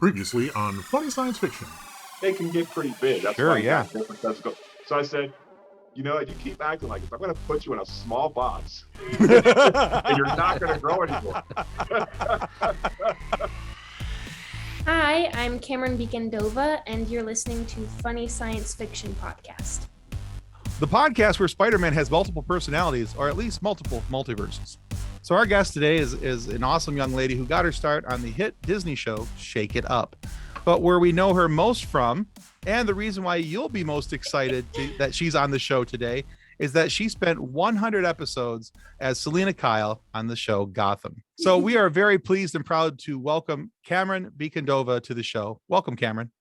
Previously on Funny Science Fiction. It can get pretty big. That's Sure, why yeah. So I said, you know, you keep acting like this, I'm going to put you in a small box, and you're not going to grow anymore. Hi, I'm Camren Bicondova, and you're listening to Funny Science Fiction Podcast. The podcast where Spider-Man has multiple personalities, or at least multiple multiverses. So our guest today is an awesome young lady who got her start on the hit Disney show, Shake It Up. But where we know her most from, and the reason why you'll be most excited that she's on the show today, is that she spent 100 episodes as Selina Kyle on the show Gotham. So we are very pleased and proud to welcome Camren Bicondova to the show. Welcome, Camren.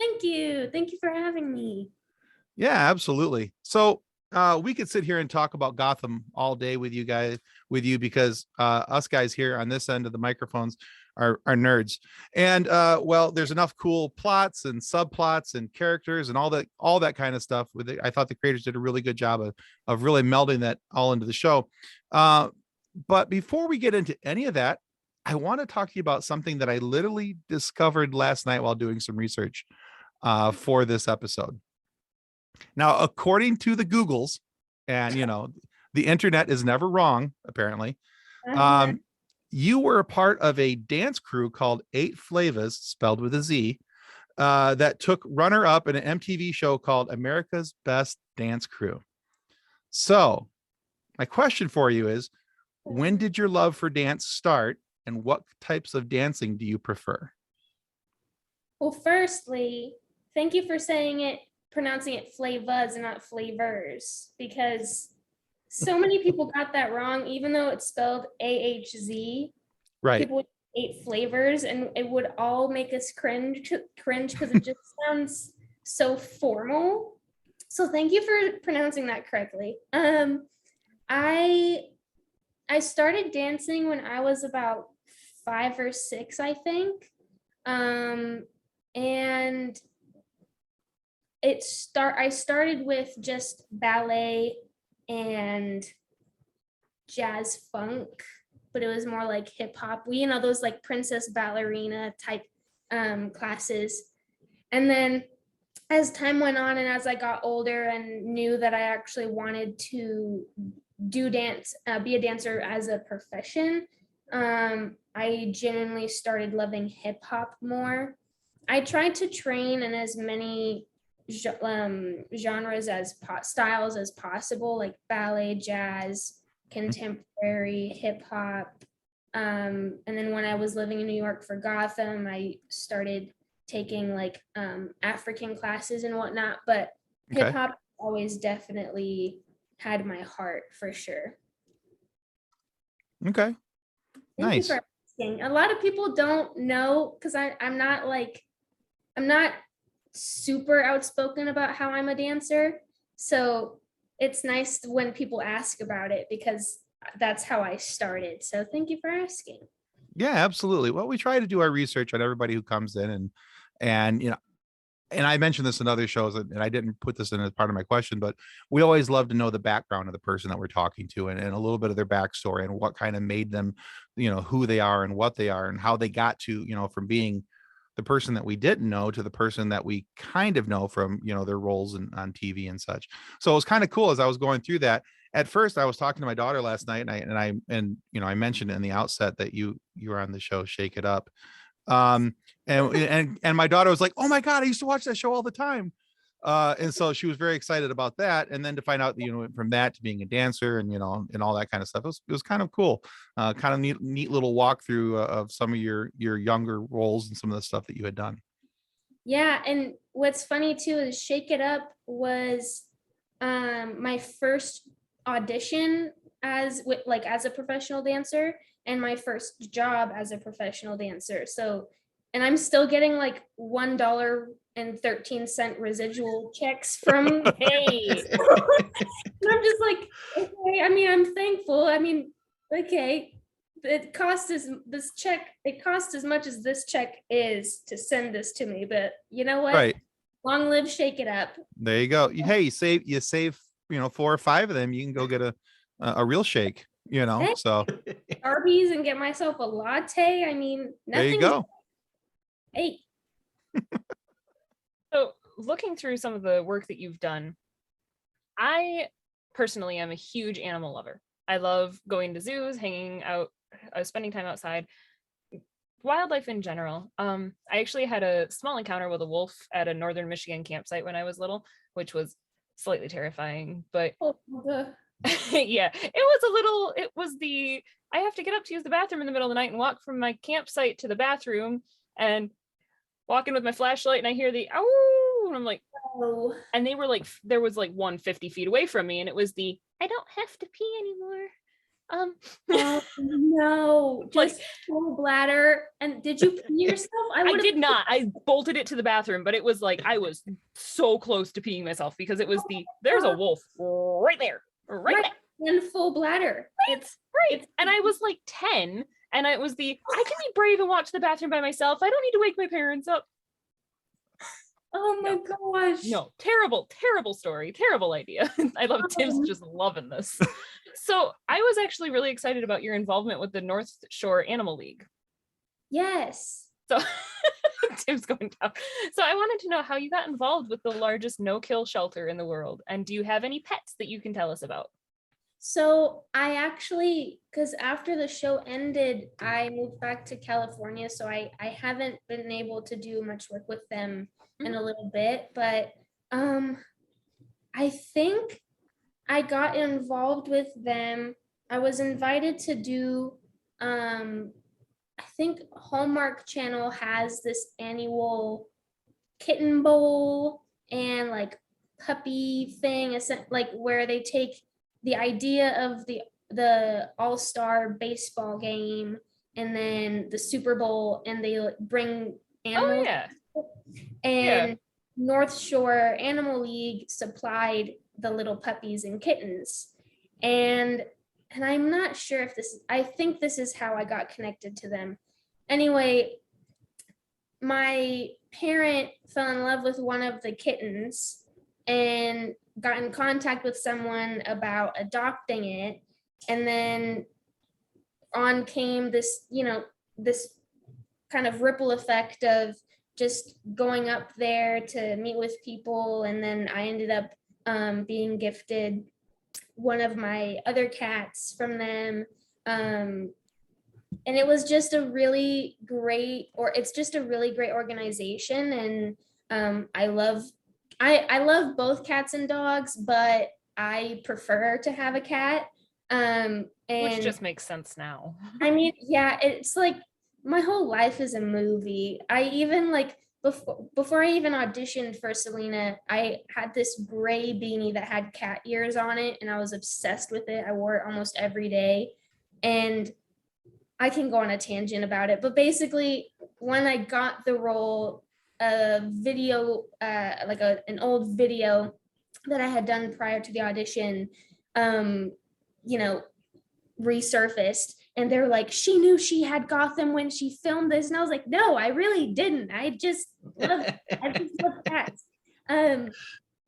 Thank you. Thank you for having me. Yeah, absolutely. So we could sit here and talk about Gotham all day with you because us guys here on this end of the microphones are nerds. And well, there's enough cool plots and subplots and characters and all that kind of stuff with it. I thought the creators did a really good job of really melding that all into the show. But before we get into any of that, I want to talk to you about something that I literally discovered last night while doing some research for this episode. Now, according to the Googles, and you know, the internet is never wrong, apparently. You were a part of a dance crew called Eight Flavas, spelled with a Z, that took runner-up in an MTV show called America's Best Dance Crew. So, my question for you is, when did your love for dance start, and what types of dancing do you prefer? Well, firstly, thank you for pronouncing it flavas and not flavors, because so many people got that wrong, even though it's spelled AHZ. Right. People would eight flavors, and it would all make us cringe because it just sounds so formal. So thank you for pronouncing that correctly. I started dancing when I was about 5 or 6, I think. And I started with just ballet and jazz funk, but it was more like hip hop. Those like princess ballerina type classes. And then as time went on and as I got older and knew that I actually wanted to do dance, be a dancer as a profession, I genuinely started loving hip hop more. I tried to train in as many genres as styles as possible, like ballet, jazz, contemporary, hip hop. And then when I was living in New York for Gotham, I started taking like African classes and whatnot, but hip hop always definitely had my heart for sure. Okay. Nice. Thank you for asking. A lot of people don't know because I'm not super outspoken about how I'm a dancer. So it's nice when people ask about it because that's how I started. So thank you for asking. Yeah, absolutely. Well, we try to do our research on everybody who comes in and you know, and I mentioned this in other shows and I didn't put this in as part of my question, but we always love to know the background of the person that we're talking to and a little bit of their backstory and what kind of made them, you know, who they are and what they are and how they got to, you know, from being the person that we didn't know to the person that we kind of know from, you know, their roles on TV and such. So it was kind of cool as I was going through that. At first, I was talking to my daughter last night, and you know, I mentioned in the outset that you were on the show Shake It Up, and my daughter was like, "Oh my God, I used to watch that show all the time," and so she was very excited about that. And then to find out, you know, from that to being a dancer and you know, and all that kind of stuff, it was kind of cool, kind of neat little walkthrough of some of your younger roles and some of the stuff that you had done. Yeah, and what's funny too is Shake It Up was my first audition as a professional dancer and my first job as a professional dancer. So, and I'm still getting like $1.13 residual checks from Hey. And I'm just like, okay, I mean, I'm thankful. I mean, okay, it cost as much as this check is to send this to me, but you know what? Right. Long live Shake It Up. There you go. Hey, you save, you know, 4 or 5 of them, you can go get a real shake, you know. Hey. So Arby's and get myself a latte. I mean, there you nothing. go. Hey. So looking through some of the work that you've done, I personally am a huge animal lover. I love going to zoos, hanging out, spending time outside, wildlife in general. I actually had a small encounter with a wolf at a northern Michigan campsite when I was little, which was slightly terrifying, but yeah, I have to get up to use the bathroom in the middle of the night and walk from my campsite to the bathroom and walk in with my flashlight, and I hear the ow, and I'm like, Oh. and they were like, there was like 150 feet away from me, and it was the I don't have to pee anymore. Oh, no, Like- just full bladder. And did you pee yourself? I did not. I bolted it to the bathroom, but it was like I was so close to peeing myself because it was there's a wolf right there, right there. And full bladder. It's Right. And I was like 10, and it was I can be brave and watch the bathroom by myself. I don't need to wake my parents up. oh my gosh. No, terrible story, terrible idea. I love Tim's just loving this. So I was actually really excited about your involvement with the North Shore Animal League. Yes. So Tim's going down. So I wanted to know how you got involved with the largest no-kill shelter in the world, and do you have any pets that you can tell us about? So I actually, because after the show ended, I moved back to California. So I haven't been able to do much work with them in a little bit, but I think I got involved with them. I was invited to do, I think Hallmark Channel has this annual kitten bowl and like puppy thing, like where they take the idea of the all-star baseball game and then the Super Bowl, and they bring animals. Oh yeah. And North Shore Animal League supplied the little puppies and kittens. And I'm not sure if I think this is how I got connected to them. Anyway, my parent fell in love with one of the kittens and got in contact with someone about adopting it. And then on came this, this kind of ripple effect of just going up there to meet with people. And then I ended up being gifted one of my other cats from them. And it was just it's just a really great organization. And I love both cats and dogs, but I prefer to have a cat. Which just makes sense now. I mean, yeah, it's like my whole life is a movie. I even like before I even auditioned for Selina, I had this gray beanie that had cat ears on it, and I was obsessed with it. I wore it almost every day. And I can go on a tangent about it, but basically when I got the role, a video, like an old video that I had done prior to the audition, resurfaced, and they're like, she knew she had Gotham when she filmed this. And I was like, no, I really didn't. I just love cats.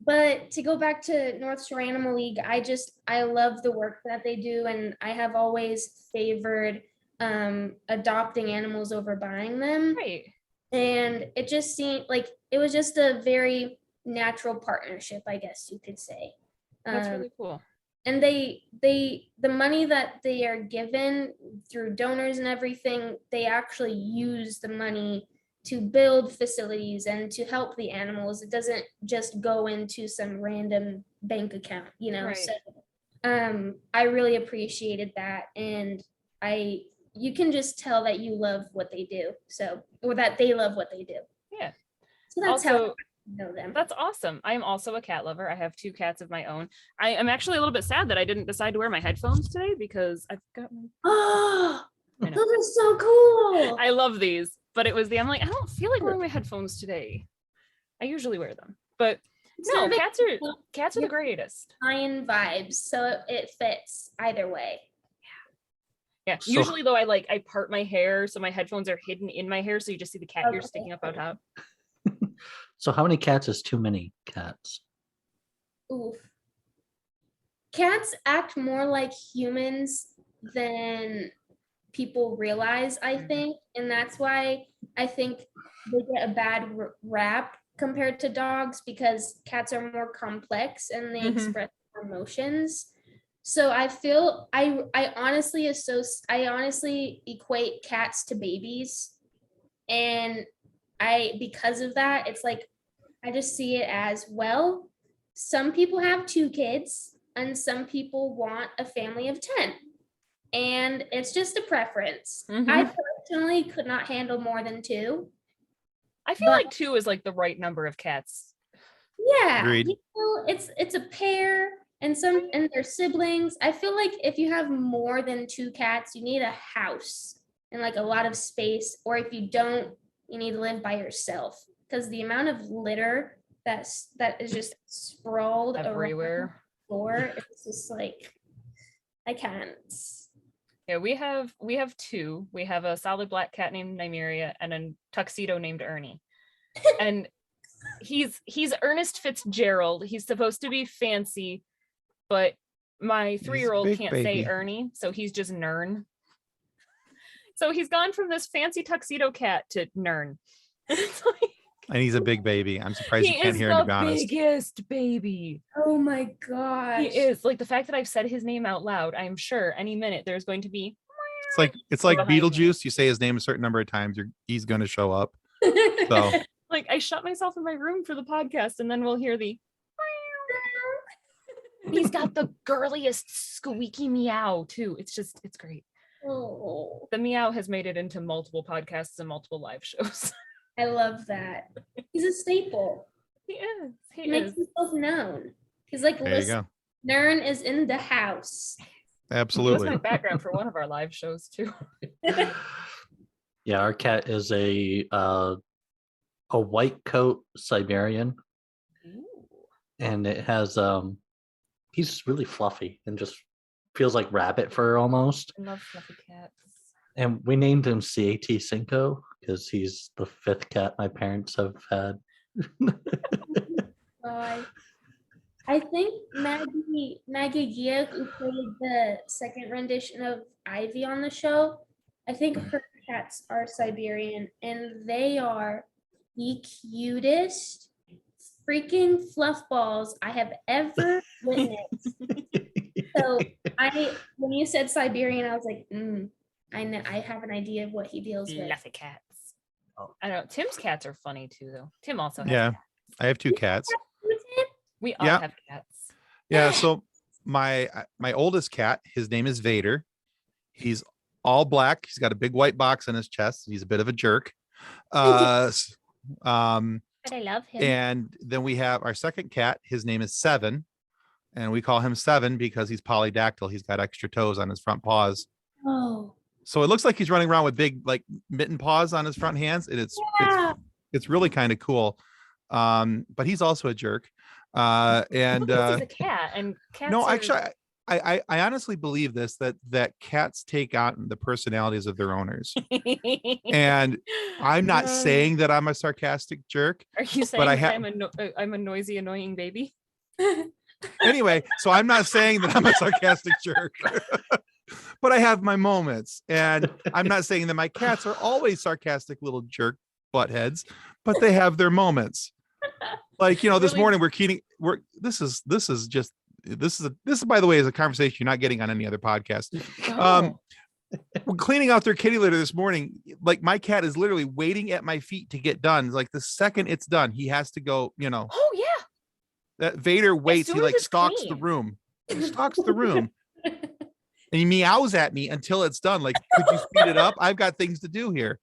But to go back to North Shore Animal League, I love the work that they do. And I have always favored adopting animals over buying them. Right. And it just seemed like it was just a very natural partnership, I guess you could say. That's really cool. And the money that they are given through donors and everything, they actually use the money to build facilities and to help the animals. It doesn't just go into some random bank account, Right. So I really appreciated that. And you can just tell that you love what they do. Or that they love what they do. Yeah. So that's how I know them. That's awesome. I am also a cat lover. I have 2 cats of my own. I am actually a little bit sad that I didn't decide to wear my headphones today because I've got my... Oh, I know. those are so cool. I love these, but it was I'm like, I don't feel like wearing my headphones today. I usually wear them, but no, cats are the greatest. Lion vibes, so it fits either way. Yeah. So- Usually though, I part my hair so my headphones are hidden in my hair, so you just see the cat ears sticking up out top. So how many cats is too many cats? Oof. Cats act more like humans than people realize, I think, and that's why I think they get a bad rap compared to dogs because cats are more complex and they express emotions. So I feel I honestly equate cats to babies, and because of that, it's like I just see it as, well, some people have 2 kids and some people want a family of 10. And it's just a preference. I personally could not handle more than 2. I feel like 2 is like the right number of cats. Yeah. Agreed. It's a pair and their siblings. I feel like if you have more than 2 cats, you need a house and like a lot of space, or if you don't, you need to live by yourself, because the amount of litter that is just sprawled everywhere around the floor, it's just like, I can't. Yeah, we have 2. We have a solid black cat named Nymeria and a tuxedo named Ernie. And he's Ernest Fitzgerald. He's supposed to be fancy, but my 3-year-old can't say Ernie, so he's just Nern. So he's gone from this fancy tuxedo cat to Nern. It's like, and he's a big baby. I'm surprised you can't hear him, to be honest. He is the biggest baby. Oh my gosh. He is. Like, the fact that I've said his name out loud, I'm sure any minute there's going to be. It's like Beetlejuice. You say his name a certain number of times, he's going to show up. So like, I shut myself in my room for the podcast, and then we'll hear the. He's got the girliest squeaky meow too. It's great. Oh. The meow has made it into multiple podcasts and multiple live shows. I love that. He's a staple. He is. He makes himself known. He's like, listen, Nern is in the house. Absolutely. That's my background for one of our live shows too. Yeah, our cat is a white coat Siberian. Ooh. And it has he's really fluffy and just feels like rabbit fur almost. I love fluffy cats. And we named him CAT Cinco because he's the 5th cat my parents have had. I think Maggie Gia, who played the second rendition of Ivy on the show, I think her cats are Siberian, and they are the cutest freaking fluff balls I have ever witnessed. So when you said Siberian, I was like, I know, I have an idea of what he deals with. Fluffy cats. Oh, I know. Tim's cats are funny too, though. Tim also has cats. I have 2 cats. We all have cats. Yeah. So my oldest cat, his name is Vader. He's all black. He's got a big white box on his chest. He's a bit of a jerk. But I love him. And then we have our second cat. His name is Seven, and we call him Seven because he's polydactyl. He's got extra toes on his front paws. Oh. So it looks like he's running around with big like mitten paws on his front hands, and it's really kind of cool. But he's also a jerk. And he's a cat, and cats. No, actually, I honestly believe this, that cats take on the personalities of their owners. And I'm not saying that I'm a sarcastic jerk. Are you saying I'm a noisy, annoying baby? Anyway, so I'm not saying that I'm a sarcastic jerk. But I have my moments, and I'm not saying that my cats are always sarcastic little jerk buttheads, but they have their moments. Like, this morning this is by the way is a conversation you're not getting on any other podcast. We're cleaning out their kitty litter this morning. Like, my cat is literally waiting at my feet to get done. Like, the second it's done, he has to go, Oh yeah. That Vader waits, he like stalks the room. He stalks the room. And he meows at me until it's done. Like, could you speed it up? I've got things to do here.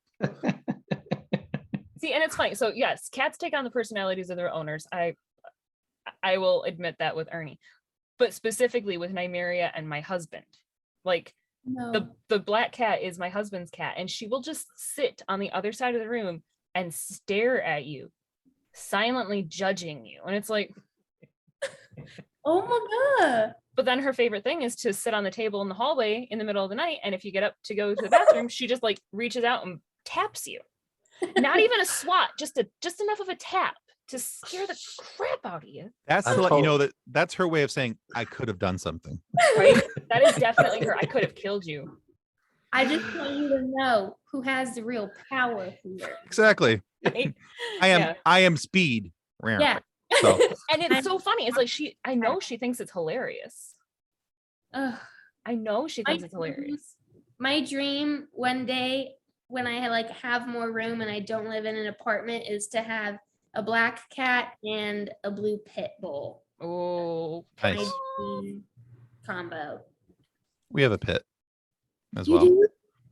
See, and it's funny. So yes, cats take on the personalities of their owners. I will admit that with Ernie, but specifically with Nymeria and my husband. Like, the black cat is my husband's cat, and she will just sit on the other side of the room and stare at you, silently judging you. And it's like, oh my God. But then her favorite thing is to sit on the table in the hallway in the middle of the night. And if you get up to go to the bathroom, she just like reaches out and taps you. Not even a swat, just enough of a tap to scare the crap out of you. That's to let you know that's her way of saying I could have done something. Right? That is definitely her. I could have killed you. I just want you to know who has the real power here. Exactly. Right? I am speed. Yeah. So And it's so funny. It's like I know she thinks it's hilarious. Ugh. I know she thinks it's hilarious. My dream one day when I like have more room and I don't live in an apartment is to have a black cat and a blue pit bull. Oh, nice. My dream combo. We have a pit as You well. do?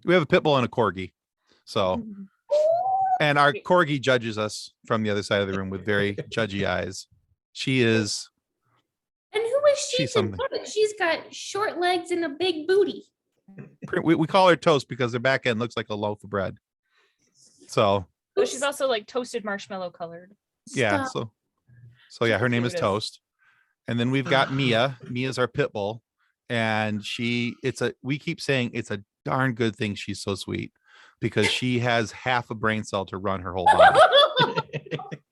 We have a pit bull and a corgi. So, and our corgi judges us from the other side of the room with very judgy eyes. She is. And who is she? She's something. She's got short legs and a big booty. We call her toast because her back end looks like a loaf of bread. So. but she's also like toasted marshmallow colored. Yeah. Stop. So yeah, her name is Cutest. Toast. And then we've got Mia. Mia's our pit bull. And we keep saying it's a darn good thing she's so sweet because she has half a brain cell to run her whole body.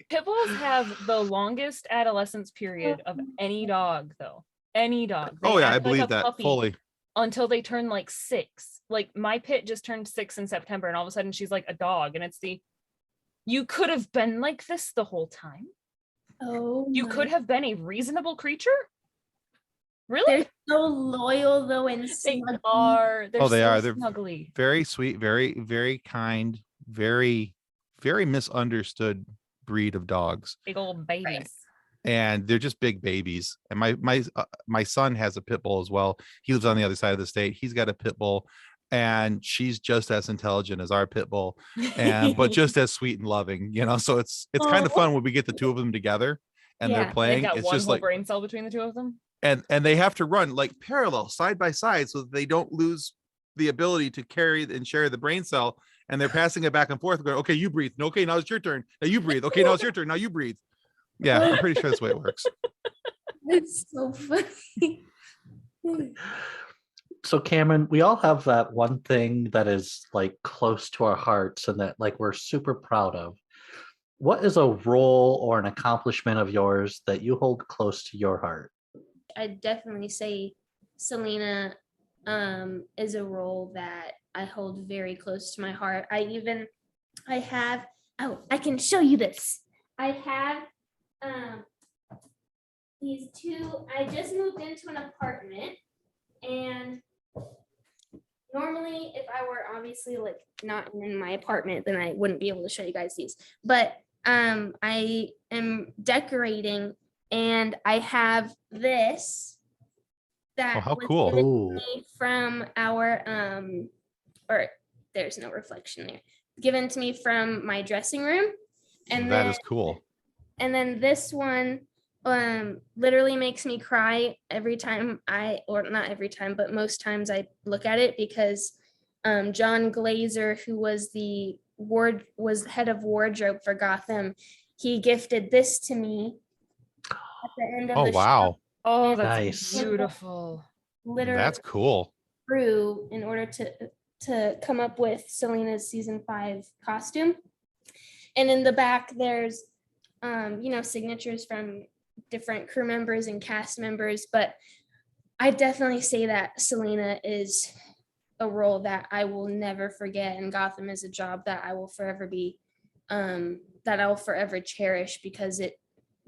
Pit bulls have the longest adolescence period of any dog, though. Any dog. They Oh yeah, act I like believe a that puppy fully. until they turn like 6. Like my pit just turned 6 in September, and all of a sudden she's like a dog, and it's you could have been like this the whole time. Oh, You my- could have been a reasonable creature. Really? They're so loyal though, and They smug. are. They're They so are. They're snuggly. very sweet, very, very kind, very, very misunderstood breed of dogs. Big old babies. And they're just big babies. And my son has a pit bull as well. He lives on the other side of the state. He's got a pit bull, and she's just as intelligent as our pit bull, but just as sweet and loving. So it's kind of fun when we get the two of them together and Yeah, they're They've playing. got It's one just whole like, brain cell between the two of them. and they have to run like parallel side by side so that they don't lose the ability to carry and share the brain cell. And they're passing it back and forth going, okay, you breathe. Okay, now it's your turn. Now you breathe. Okay, now it's your turn. Now you breathe. Yeah, I'm pretty sure that's the way it works. It's so funny. So Cameron, we all have that one thing that is like close to our hearts and that like we're super proud of. What is a role or an accomplishment of yours that you hold close to your heart? I'd definitely say Selina is a role that I hold very close to my heart. I can show you this. I have these two. I just moved into an apartment, and normally if I were obviously like not in my apartment, then I wouldn't be able to show you guys these. But I am decorating, and I have this that Oh, how was cool. given to Ooh. me from our or there's no reflection there. Given to me from my dressing room. And That then, is cool. And then this one literally makes me cry every time or not every time, but most times I look at it, because John Glazer, who was was head of wardrobe for Gotham, he gifted this to me at the end of Oh, the wow. Oh, that's Nice. beautiful. literally That's cool. through in order to come up with Selina's season 5 costume. And in the back there's signatures from different crew members and cast members, but I definitely say that Selina is a role that I will never forget, and Gotham is a job that I will forever cherish, because it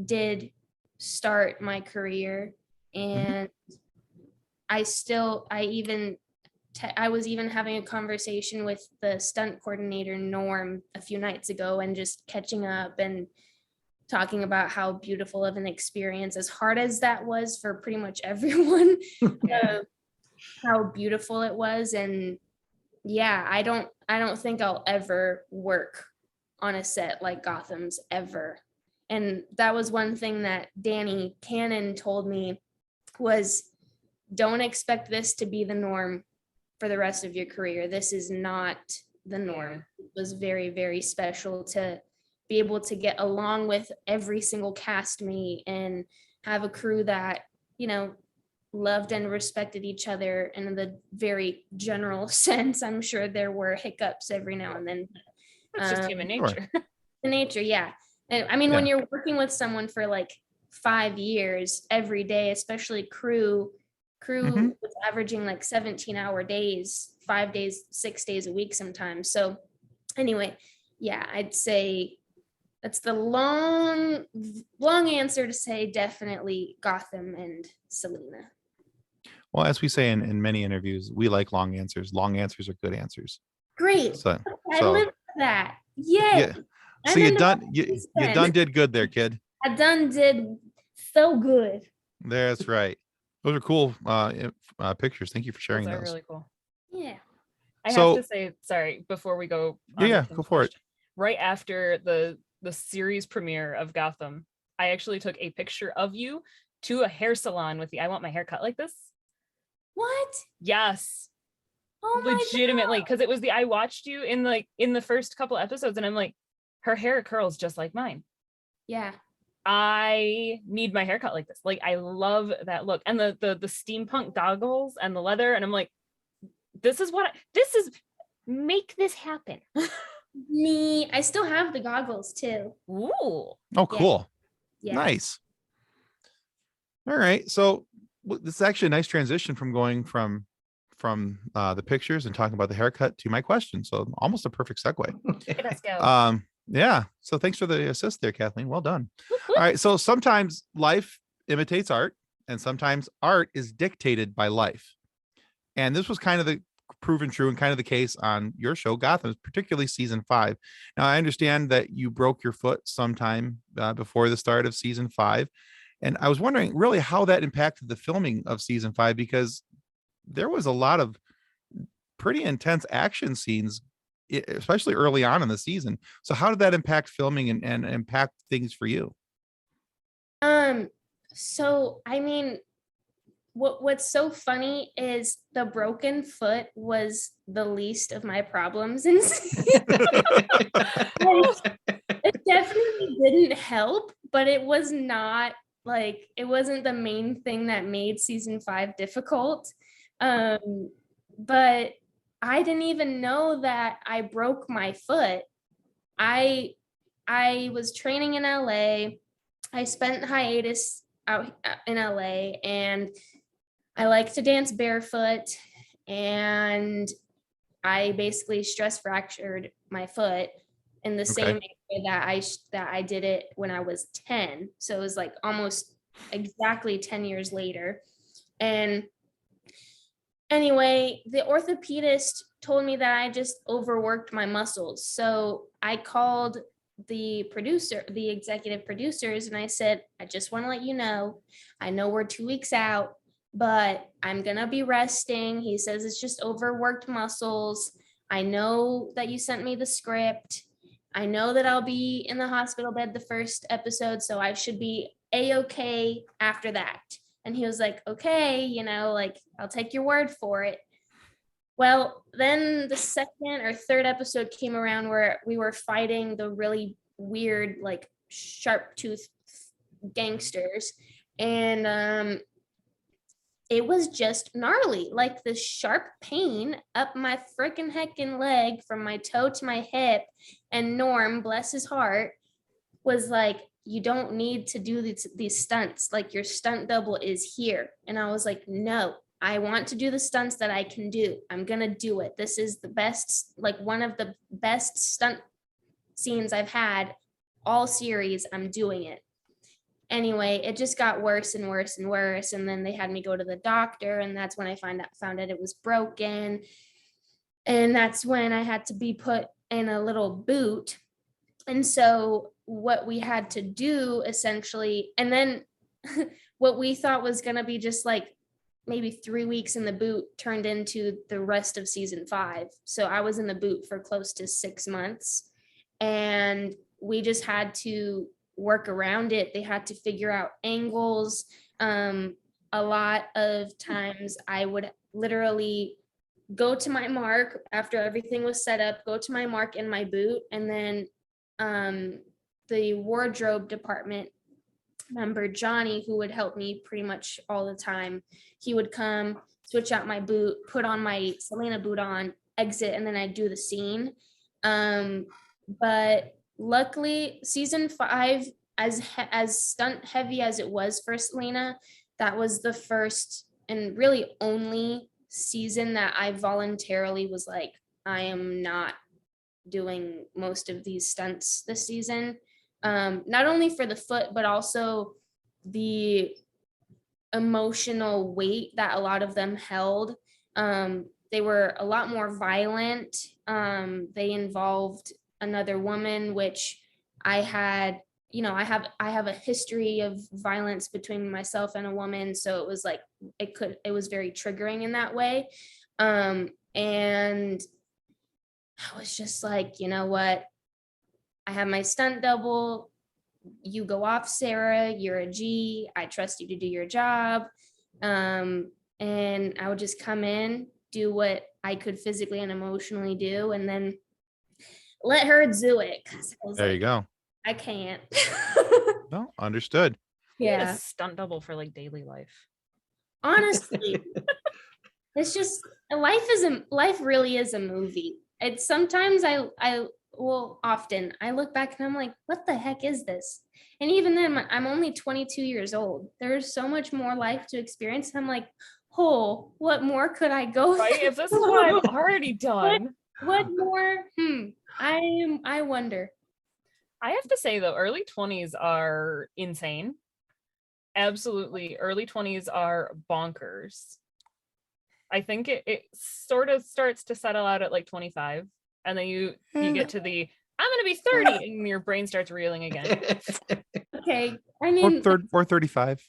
did start my career. And I was even having a conversation with the stunt coordinator Norm a few nights ago, and just catching up and talking about how beautiful of an experience, as hard as that was for pretty much everyone, how beautiful it was. And yeah, I don't think I'll ever work on a set like Gotham's ever. And that was one thing that Danny Cannon told me, was don't expect this to be the norm for the rest of your career. This is not the norm. It was very, very special to be able to get along with every single castmate and have a crew that, loved and respected each other in the very general sense. I'm sure there were hiccups every now and then. It's just human nature. The nature, yeah. And I mean, when you're working with someone for like 5 years every day, especially crew was averaging like 17-hour days 5 days, 6 days a week sometimes. So anyway, yeah, I'd say that's the long answer to say definitely Gotham and Selina. Well, as we say in many interviews, we like long answers. Long answers are good answers. Great. So, I live for that. Yay. yeah. So I'm you into done my you husband. done did good there, kid. I done did so good. That's right. Those are cool pictures. Thank you for sharing Those are those. really cool. Yeah. I So- have to say, sorry, before we go on Yeah, to Tim's go for it. question, right after the series premiere of Gotham, I actually took a picture of you to a hair salon with the I want my hair cut like this. What? Yes. Oh my Legitimately, God. because it was I watched you in the first couple episodes, and I'm like, her hair curls just like mine. Yeah. I need my haircut like this. Like, I love that look, and the steampunk goggles and the leather, and I'm like, make this happen. I still have the goggles too. Ooh. Oh, cool. Yeah. Nice. All right. So this is actually a nice transition from going from the pictures and talking about the haircut to my question. So almost a perfect segue. Let's go. Yeah. So thanks for the assist there, Kathleen. Well done. All right. So sometimes life imitates art, and sometimes art is dictated by life. And this was kind of the proven true and kind of the case on your show, Gotham, particularly season 5. Now, I understand that you broke your foot sometime before the start of season 5. And I was wondering really how that impacted the filming of season 5, because there was a lot of pretty intense action scenes, especially early on in the season. So how did that impact filming and impact things for you? So I mean, what's so funny is the broken foot was the least of my problems in it definitely didn't help, but it was not like, it wasn't the main thing that made season 5 difficult. But I didn't even know that I broke my foot. I was training in LA. I spent hiatus out in LA, and I like to dance barefoot, and I basically stress fractured my foot in the same way that I did it when I was 10. So it was like almost exactly 10 years later. And anyway, the orthopedist told me that I just overworked my muscles. So I called the executive producers, and I said, I just want to let you know, I know we're 2 weeks out, but I'm going to be resting. He says it's just overworked muscles. I know that you sent me the script. I know that I'll be in the hospital bed the first episode, so I should be A-okay after that. And he was like, okay, like, I'll take your word for it. Well, then the second or third episode came around where we were fighting the really weird, like, sharp tooth gangsters. And it was just gnarly, like the sharp pain up my freaking heckin' leg from my toe to my hip. And Norm, bless his heart, was like, you don't need to do these stunts. Like, your stunt double is here. And I was like, no, I want to do the stunts that I can do. I'm going to do it. This is the best, like one of the best stunt scenes I've had all series. I'm doing it. Anyway, it just got worse and worse and worse. And then they had me go to the doctor. And that's when I found out it was broken. And that's when I had to be put in a little boot. And so what we had to do essentially, and then what we thought was going to be just like maybe 3 weeks in the boot turned into the rest of season 5. So I was in the boot for close to 6 months, and we just had to work around it. They had to figure out angles. A lot of times I would literally go to my mark after everything was set up, go to my mark in my boot, and then the wardrobe department member, Johnny, who would help me pretty much all the time, he would come, switch out my boot, put on my Selina boot on, exit, and then I'd do the scene. But luckily, season 5, as stunt heavy as it was for Selina, that was the first and really only season that I voluntarily was like, I am not doing most of these stunts this season. Not only for the foot, but also the emotional weight that a lot of them held. They were a lot more violent. They involved another woman, which I had, I have a history of violence between myself and a woman. So it was like, it was very triggering in that way. And I was just like, you know what? I have my stunt double. You go off, Sarah. You're a G. I trust you to do your job. And I would just come in, do what I could physically and emotionally do, and then let her do it. There you go. I can't. No, understood. We need Yeah. a stunt double for like daily life. Honestly, it's just life really is a movie. It's sometimes often I look back and I'm like, what the heck is this? And even then, I'm only 22 years old. There's so much more life to experience. I'm like, oh, what more could I go Right? through? If this is what I've already done. What more? I wonder. I have to say though, early 20s are insane. Absolutely. Early 20s are bonkers. I think it sort of starts to settle out at like 25. And then you get to the I'm gonna be 30 and your brain starts reeling again. Okay. I mean, Or 35,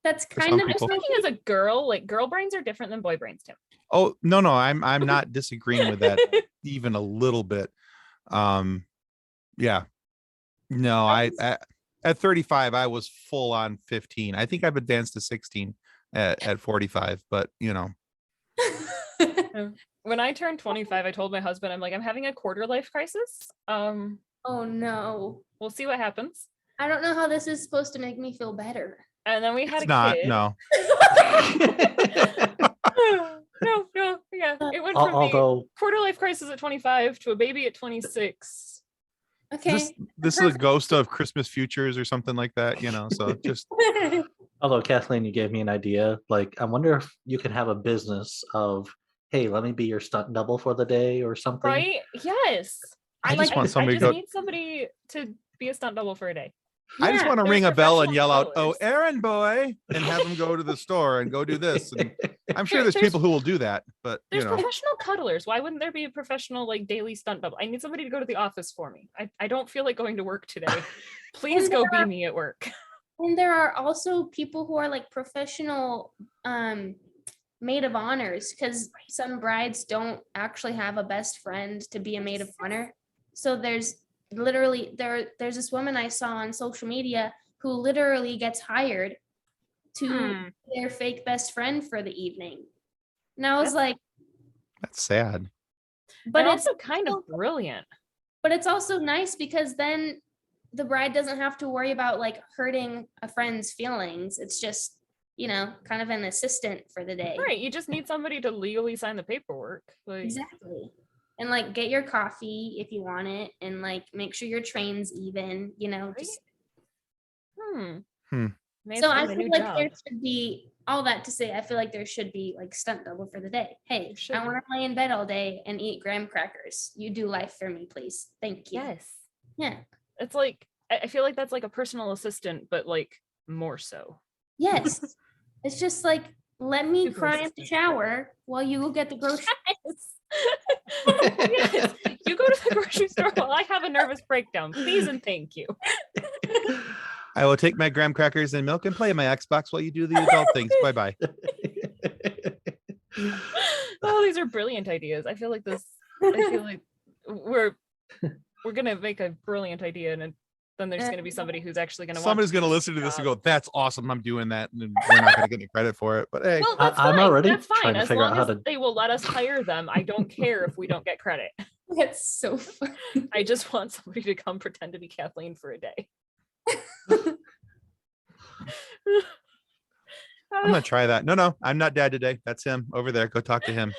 that's for kind some of people. Thinking as a girl, like girl brains are different than boy brains too. Oh, no, I'm not disagreeing with that even a little bit. Yeah. No, at 35, I was full on 15. I think I've advanced to 16 at 45, but When I turned 25, I told my husband, I'm like, I'm having a quarter life crisis. Oh no. We'll see what happens. I don't know how this is supposed to make me feel better. And then we had it's a not. kid. No. No, yeah. It went from Although the quarter life crisis at 25 to a baby at 26. Okay. This is a ghost of Christmas futures or something like that, so just Although Kathleen, you gave me an idea. Like, I wonder if you can have a business of, hey, let me be your stunt double for the day or something. Right? Yes. I just want somebody I to just go. need somebody to be a stunt double for a day. I just Yeah, want to there's ring a bell and professional yell out, "Oh, colors. errand boy," and have them go to the store and go do this. And I'm sure there's There's- people who will do that, but There's professional cuddlers. Why wouldn't there be a professional like daily stunt double? I need somebody to go to the office for me. I don't feel like going to work today. Please go be me at work. And there are also people who are like professional maid of honors, because some brides don't actually have a best friend to be a maid of honor. So there's there's this woman I saw on social media who literally gets hired to be their fake best friend for the evening. And I was like, that's sad. but And it's also kind of brilliant. But it's also nice because then the bride doesn't have to worry about like hurting a friend's feelings. It's just, kind of an assistant for the day. Right. You just need somebody to legally sign the paperwork. Like, Exactly. And like get your coffee if you want it, and like make sure your train's even, just. May So I find a feel new like job. there should be all that to say. I feel like there should be like stunt double for the day. Hey, should I be. want to lay in bed all day and eat graham crackers. You do life for me, please. Thank you. Yes. Yeah. It's like I feel like that's like a personal assistant, but like more so. Yes. It's just like, let me Super cry in the assistant. shower while you go get the groceries. Yes. You go to the grocery store while I have a nervous breakdown. Please and thank you. I will take my graham crackers and milk and play my Xbox while you do the adult things. Bye bye. Oh, these are brilliant ideas. I feel like we're gonna make a brilliant idea, and then there's gonna be somebody who's actually gonna Somebody's gonna listen to this and go, "That's awesome! I'm doing that," and we're not gonna get any credit for it. But hey, Well, that's I'm fine. already That's fine. trying to As figure out long how as to- they will let us hire them, I don't care if we don't get credit. That's so funny. I just want somebody to come pretend to be Kathleen for a day. I'm gonna try that. No, I'm not dad today. That's him over there. Go talk to him.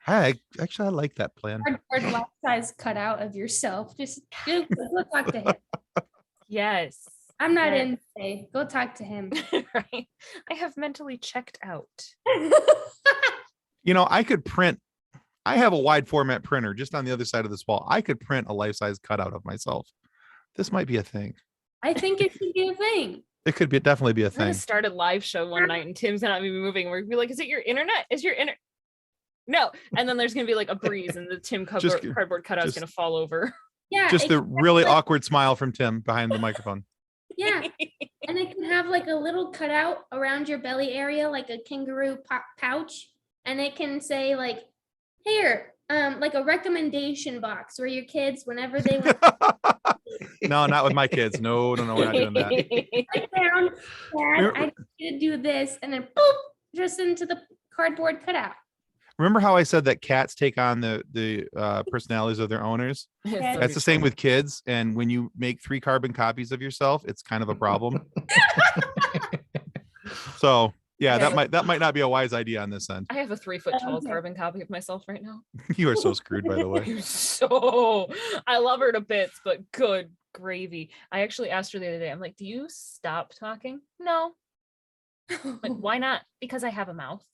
I like that plan. Cardboard life size cutout of yourself. Just go talk to him. Yes. I'm not Alright. in today. Go talk to him. Right. I have mentally checked out. You know, I have a wide format printer just on the other side of this wall. I could print a life-size cutout of myself. This might be a thing. I think it should be a thing. It could definitely be a We're gonna thing. start a live show one night and Tim's not even moving. We're gonna be like, is it your internet? Is your internet? No. And then there's gonna be like a breeze and the cardboard cutout is just- gonna fall over. Yeah. Just it the could really have, like, awkward smile from Tim behind the microphone. Yeah. And it can have like a little cutout around your belly area, like a kangaroo pouch. And it can say like, here, like a recommendation box where your kids, whenever they went No, not with my kids. No, we're not doing that. down, Dad, I need you to do this, and then boop, just into the cardboard cutout. Remember how I said that cats take on the personalities of their owners? Yeah. That's the same with kids. And when you make 3 carbon copies of yourself, it's kind of a problem. So yeah, that might not be a wise idea on this end. I have a 3-foot-tall Okay. carbon copy of myself right now. You are so screwed, by the way. So I love her to bits, but good gravy. I actually asked her the other day, I'm like, do you stop talking? No. Like, why not? Because I have a mouth.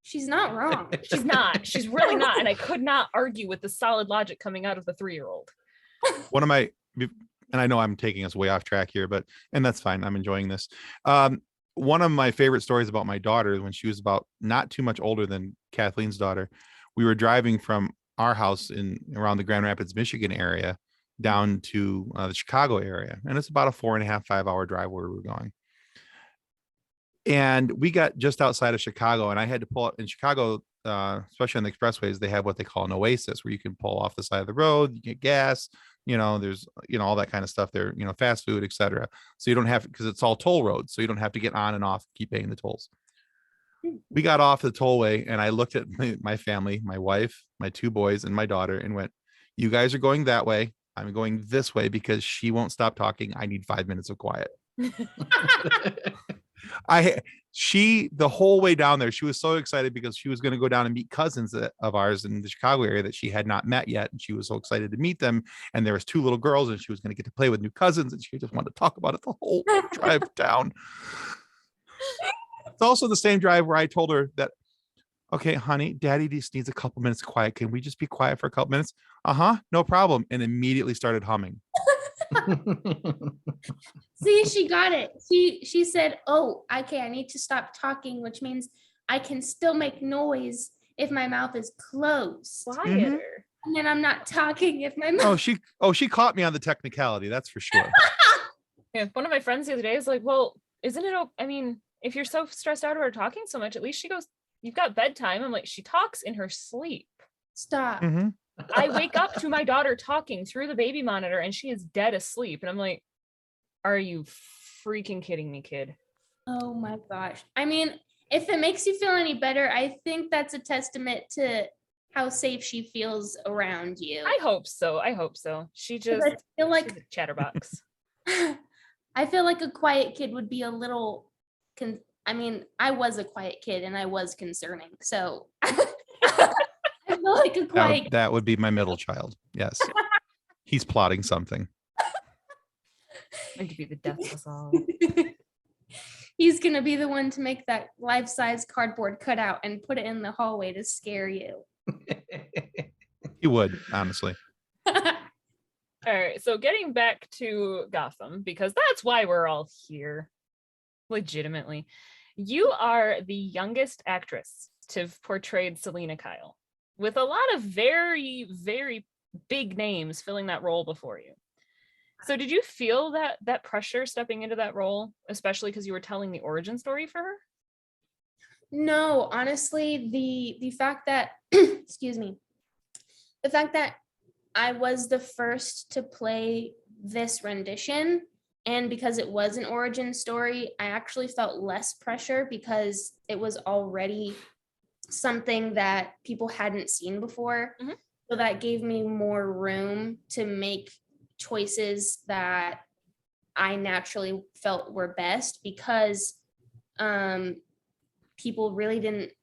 She's not wrong. She's not. She's really not. And I could not argue with the solid logic coming out of the 3-year-old. One of my, and I know I'm taking us way off track here, and that's fine. I'm enjoying this. One of my favorite stories about my daughter, when she was about not too much older than Kathleen's daughter, we were driving from our house in around the Grand Rapids, Michigan area down to the Chicago area. And it's about a 4.5, 5-hour drive where we were going. And we got just outside of Chicago, and I had to pull up in Chicago, especially on the expressways. They have what they call an oasis where you can pull off the side of the road, you get gas, there's, all that kind of stuff there, fast food, etc. So you don't have, because it's all toll roads. So you don't have to get on and off, keep paying the tolls. We got off the tollway and I looked at my family, my wife, my 2 boys and my daughter and went, you guys are going that way. I'm going this way because she won't stop talking. I need 5 minutes of quiet. The whole way down there, she was so excited because she was going to go down and meet cousins of ours in the Chicago area that she had not met yet. And she was so excited to meet them. And there was 2 little girls and she was going to get to play with new cousins. And she just wanted to talk about it the whole drive down. It's also the same drive where I told her that, okay, honey, daddy just needs a couple minutes of quiet. Can we just be quiet for a couple minutes? No problem. And immediately started humming. See, she got it. She said, oh, okay, I need to stop talking, which means I can still make noise if my mouth is closed. Quieter. And then I'm not talking if my mouth. She caught me on the technicality, that's for sure. Yeah, one of my friends the other day was like, well, isn't it, I mean, if you're so stressed out over talking so much, at least she goes, you've got bedtime. I'm like, she talks in her sleep. Stop. Mhm. I wake up to my daughter talking through the baby monitor and she is dead asleep. And I'm like, are you freaking kidding me, kid? Oh my gosh. I mean, if it makes you feel any better, I think that's a testament to how safe she feels around you. I hope so. She 'Cause just, I feel she's like a chatterbox. I feel like a quiet kid would be a little I was a quiet kid and I was concerning. So I feel like a quiet That would be my middle child. Yes. He's plotting something. Going to be the death of us all. He's gonna be the one to make that life-size cardboard cutout and put it in the hallway to scare you. He would, honestly. All right, so getting back to Gotham, because that's why we're all here, legitimately. You are the youngest actress to have portrayed Selina Kyle, with a lot of very, very big names filling that role before you. So did you feel that pressure stepping into that role, especially because you were telling the origin story for her? No, honestly, the fact that excuse me, the fact that I was the first to play this rendition, and because it was an origin story, I actually felt less pressure because it was already something that people hadn't seen before. Mhm. So that gave me more room to make choices that I naturally felt were best, because people really didn't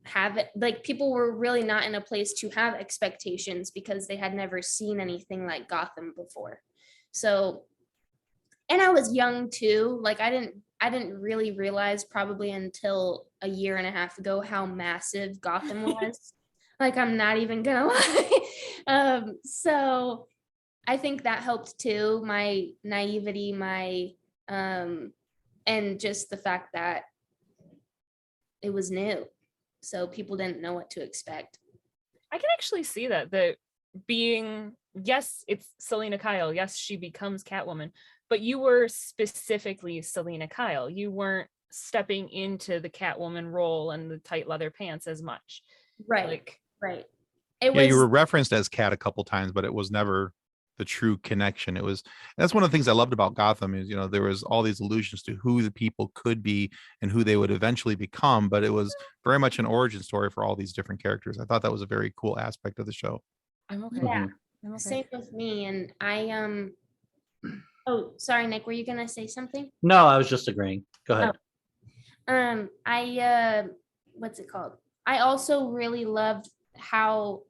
have it, like people were really not in a place to have expectations because they had never seen anything like Gotham before. So and I was young too. Like I didn't really realize probably until a year and a half ago how massive Gotham was. Like I'm not even gonna lie. So I think that helped too. My naivety, my and just the fact that it was new. So people didn't know what to expect. I can actually see that being, yes, it's Selina Kyle. Yes, she becomes Catwoman, but you were specifically Selina Kyle. You weren't stepping into the Catwoman role and the tight leather pants as much. Right. Like, right. It Yeah, was you were referenced as Cat a couple times, but it was never the true connection. That's one of the things I loved about Gotham is, there was all these allusions to who the people could be and who they would eventually become, but it was very much an origin story for all these different characters. I thought that was a very cool aspect of the show. I'm okay. yeah. I'm okay. Same with me. And I oh, sorry, Nick, were you gonna say something? No, I was just agreeing. Go ahead. I what's it called? I also really loved how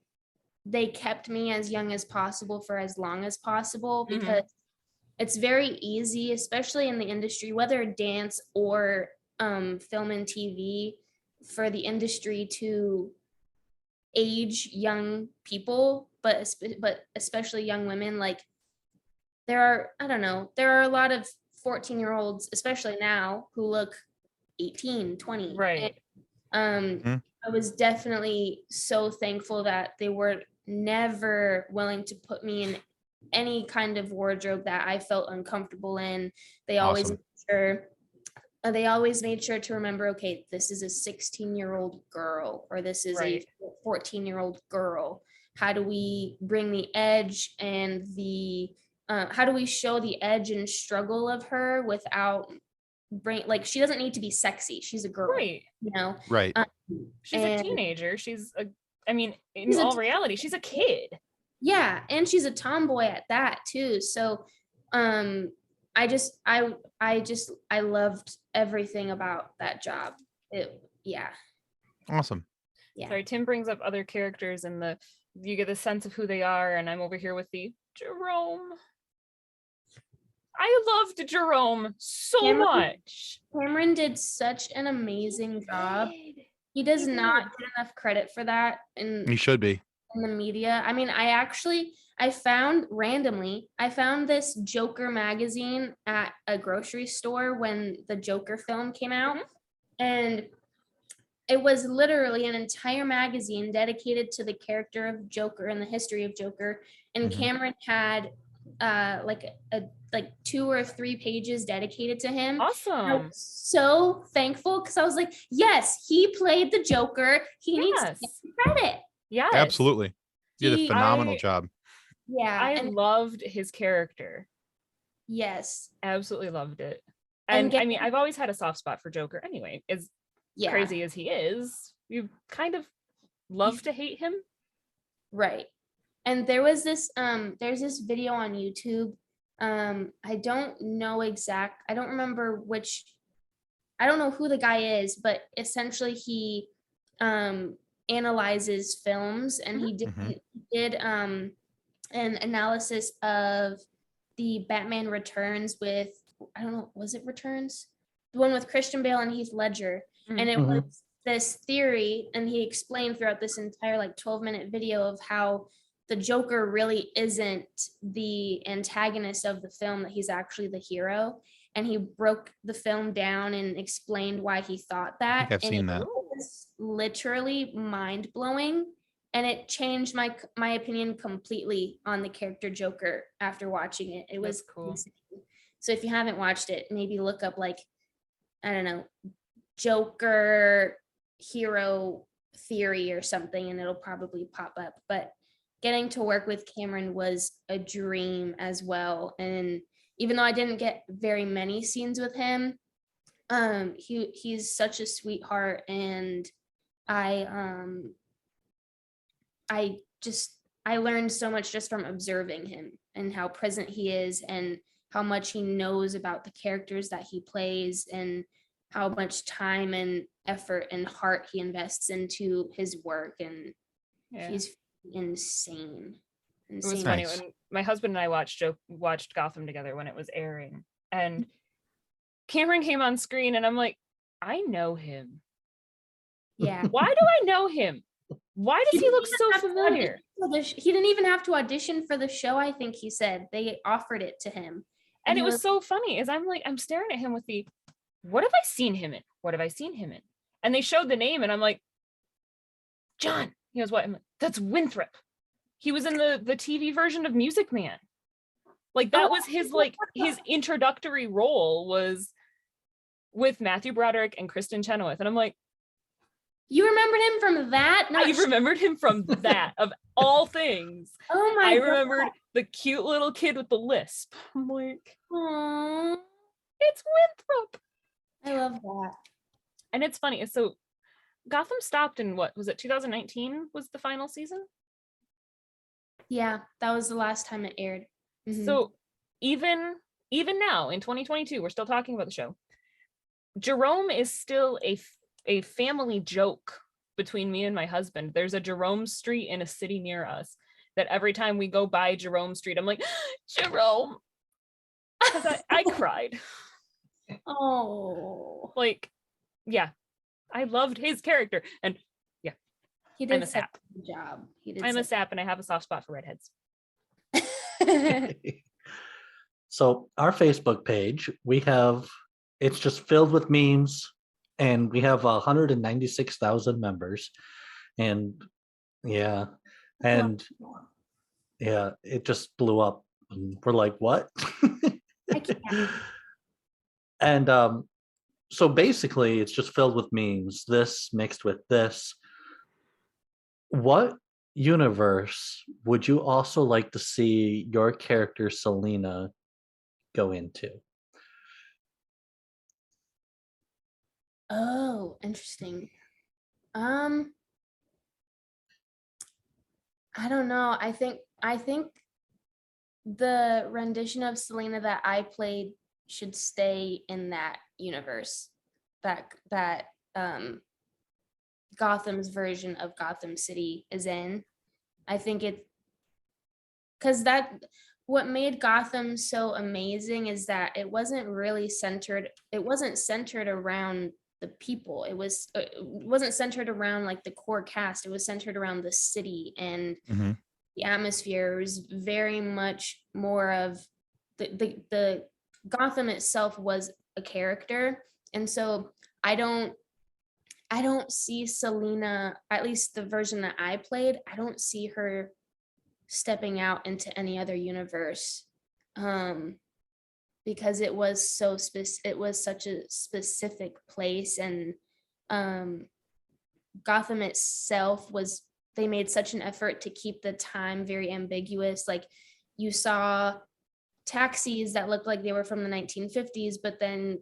they kept me as young as possible for as long as possible, Mhm. because it's very easy, especially in the industry, whether dance or film and TV, for the industry to age young people, but especially young women. Like I don't know, there are a lot of 14-year-olds, especially now, who look 18, 20. Right. And I was definitely so thankful that they were never willing to put me in any kind of wardrobe that I felt uncomfortable in. They always Awesome. made sure to remember, okay, this is a 16-year-old girl, or this is Right. a 14-year-old girl. How do we bring the edge and how do we show the edge and struggle of her without like, she doesn't need to be sexy. She's a girl, Right. Right. She's a and teenager. In She's a all reality, she's a kid. yeah, and she's a tomboy at that too. So I loved everything about that job. Yeah. Awesome. Yeah. Sorry, Tim brings up other characters and you get the sense of who they are, and I'm over here with the Jerome. I loved Jerome so much. Camren did such an amazing job. He does not get enough credit for that He should be. in the media. I mean, I found this Joker magazine at a grocery store when the Joker film came out. And it was literally an entire magazine dedicated to the character of Joker and the history of Joker. And Camren had like 2 or 3 pages dedicated to him. Awesome. I was so thankful, because I was like, yes, he played the Joker. He needs to get credit. Yes. Absolutely. He did a phenomenal job. Yeah. I loved his character. Yes. Absolutely loved it. And I mean, I've always had a soft spot for Joker anyway. As crazy as he is, you kind of love to hate him. Right. And there's this video on YouTube. I don't remember I don't know who the guy is, but essentially he analyzes films, and he did an analysis of the Batman Returns with, I don't know, was it Returns? The one with Christian Bale and Heath Ledger. And it was this theory, and he explained throughout this entire 12-minute video of how the Joker really isn't the antagonist of the film, that he's actually the hero. And he broke the film down and explained why he thought that. I think I've seen that. It was literally mind-blowing, and it changed my opinion completely on the character Joker after watching it. It was cool. insane. So if you haven't watched it, maybe look up I don't know, Joker hero theory or something, and it'll probably pop up. But getting to work with Camren was a dream as well. And even though I didn't get very many scenes with him, he's such a sweetheart, and I learned so much just from observing him and how present he is, and how much he knows about the characters that he plays, and how much time and effort and heart he invests into his work. And he's insane. It was funny when my husband and I watched Gotham together when it was airing, And Cameron came on screen and I'm like, I know him. Yeah. Why do I know him? Why does he look so familiar? He didn't even have to audition for the show. I think he said they offered it to him. And it was so funny is I'm staring at him with the, what have I seen him in? What have I seen him in? And they showed the name and I'm like, John. He goes, what? I'm like, that's Winthrop. He was in the TV version of Music Man. Like that was his introductory role was with Matthew Broderick and Kristen Chenoweth. And I'm like, you remembered him from that? I remembered him from that of all things. Oh my I remembered the cute little kid with the lisp. I'm like, Aww. it's Winthrop. I love that. And it's funny. So Gotham stopped in what was it? 2019 was the final season. Yeah, that was the last time it aired. Mm-hmm. So even now in 2022, we're still talking about the show. Jerome is still a family joke between me and my husband. There's a Jerome Street in a city near us that every time we go by Jerome Street, I'm like, Jerome. Because I cried. Oh. Like, yeah. I loved his character. And yeah, he did I'm a sap. a good job. I'm a sap and I have a soft spot for redheads. So our Facebook page, it's just filled with memes, and we have 196,000 members. And yeah, it just blew up. And we're like, what? I can't. And so basically it's just filled with memes, this mixed with this. What universe would you also like to see your character Selina go into? Oh, interesting. I don't know. I think the rendition of Selina that I played should stay in that universe. That Gotham's version of Gotham City is in. I think because what made Gotham so amazing is that it wasn't centered around the people. It wasn't centered around like the core cast. It was centered around the city and the atmosphere. It was very much more of the Gotham itself was a character. And so I don't see Selina, at least the version that I played, I don't see her stepping out into any other universe, because it was such a specific place, and Gotham itself they made such an effort to keep the time very ambiguous. Like you saw taxis that looked like they were from the 1950s, but then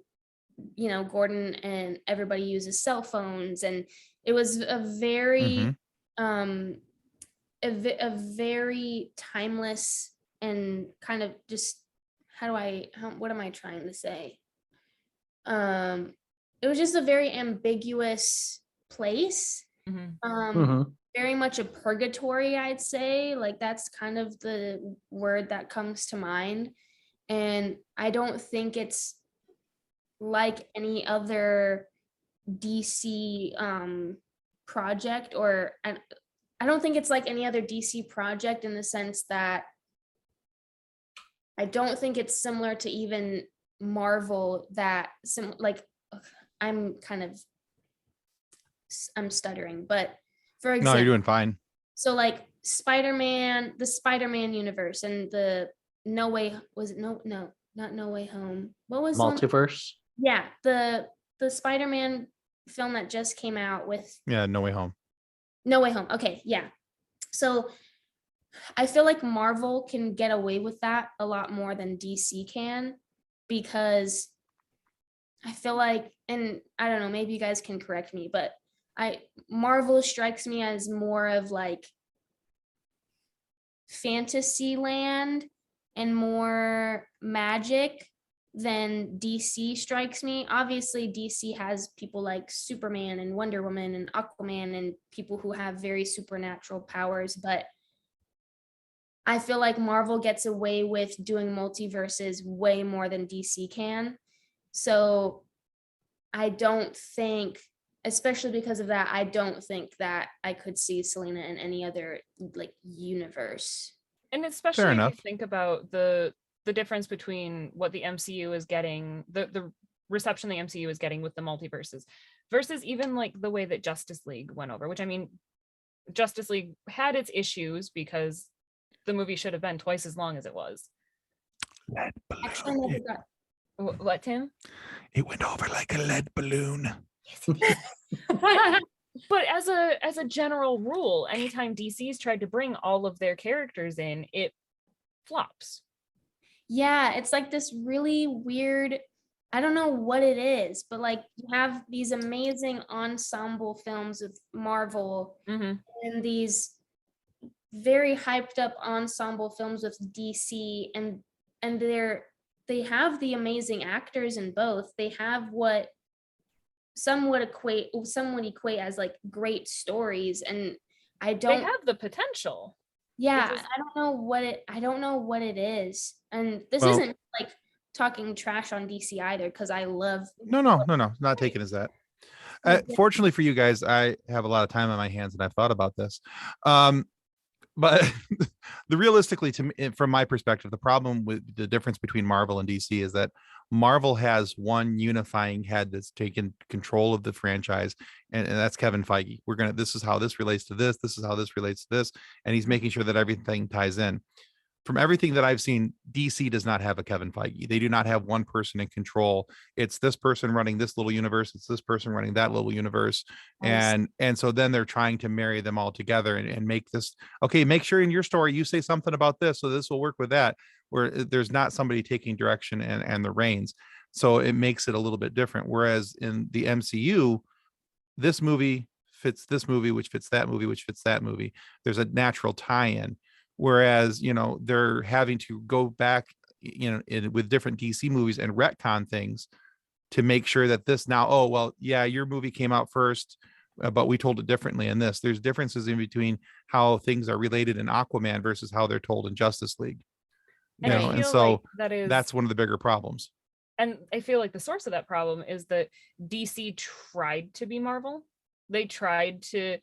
Gordon and everybody uses cell phones, and it was a very a very timeless and kind of just what am I trying to say? It was just a very ambiguous place. Very much a purgatory, I'd say. Like that's kind of the word that comes to mind. And I don't think it's like any other DC project, or I don't think it's like any other DC project in the sense that I don't think it's similar to even Marvel I'm stuttering, but for example, no, you're doing fine. So like Spider-Man, the Spider-Man universe, and the not No Way Home. What was Multiverse? Yeah, the Spider-Man film that just came out with No Way Home. No Way Home. Okay, yeah. So I feel like Marvel can get away with that a lot more than DC can, because I feel like, and I don't know, maybe you guys can correct me, but Marvel strikes me as more of like fantasy land and more magic than DC strikes me. Obviously, DC has people like Superman and Wonder Woman and Aquaman and people who have very supernatural powers, but I feel like Marvel gets away with doing multiverses way more than DC can. So I don't think, especially because of that, I don't think that I could see Selina in any other like universe. And especially if you enough. think about the difference between what the MCU is getting, the reception the MCU is getting with the multiverses versus even like the way that Justice League went over, which I mean, Justice League had its issues because the movie should have been twice as long as it was. Actually, I never got. What, Tim? It went over like a lead balloon. But as a general rule, anytime DC's tried to bring all of their characters in, it flops. Yeah, it's like this really weird, I don't know what it is, but like you have these amazing ensemble films with Marvel Mm-hmm. and these very hyped up ensemble films with DC, and they have the amazing actors in both. They have what some would equate as like great stories, and I They don't have the potential. yeah, just- I don't know what it is. And this Well- isn't like talking trash on DC either, because I love No, not taken as that. Yeah. Fortunately for you guys, I have a lot of time on my hands and I've thought about this. But realistically, to me, from my perspective, the problem with the difference between Marvel and DC is that Marvel has one unifying head that's taken control of the franchise, and that's Kevin Feige. This is how this relates to this. This is how this relates to this, and he's making sure that everything ties in. From everything that I've seen, DC does not have a Kevin Feige. They do not have one person in control. It's this person running this little universe. It's this person running that little universe. And so then they're trying to marry them all together and make this, okay, make sure in your story you say something about this, so this will work with that, where there's not somebody taking direction and the reins. So it makes it a little bit different. Whereas in the MCU, this movie fits this movie, which fits that movie, which fits that movie. There's a natural tie-in. Whereas, they're having to go back, with different DC movies and retcon things to make sure that this now, oh, well, yeah, your movie came out first, but we told it differently in this. There's differences in between how things are related in Aquaman versus how they're told in Justice League. And I And feel so like that's one of the bigger problems. And I feel like the source of that problem is that DC tried to be Marvel. They tried to,